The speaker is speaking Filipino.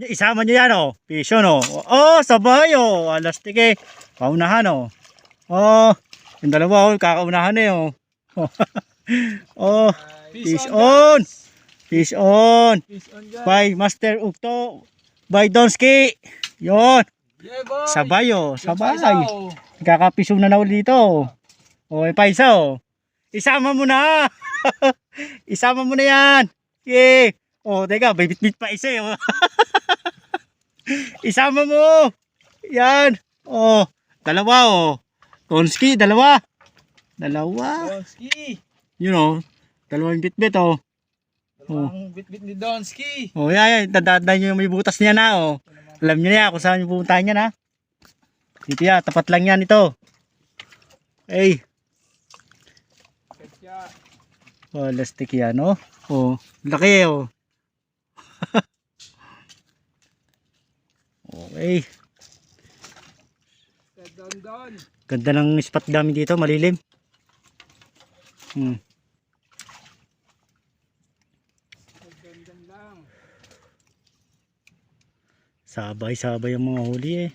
Isama nyo yan oh. Pisyo no. Oh, sabay oh. Alastik eh. Paunahan oh. Oh, yung dalawa oh. Kakaunahan eh oh. Oh, fish on. Fish on. By Master Ukto. By Donski. Yon. Sabay oh. Sabay. Kakapiso na ulit dito. Oh, may paisa oh. Isama mo na. Isama mo na yan. Yeah. Oh, teka, may bit-bit pa isa eh. Oh. Isama mo. Yan. Oh, dalawa oh. Donski, dalawa. Dalawa. Donski. You know, dalawang bit-bit oh. Dalawang bit-bit ni Donski. Oh, yan. Tandaan nyo yung may butas niya na oh. Alam nyo na kung saan yung pupuntahan niya na. Dito yan, tapat lang yan ito. Hey. Oh, lastik yan oh. Oh, laki oh. Okay. Ganda ng spot namin dito, malilim. Sabay-sabay ang mga huli eh.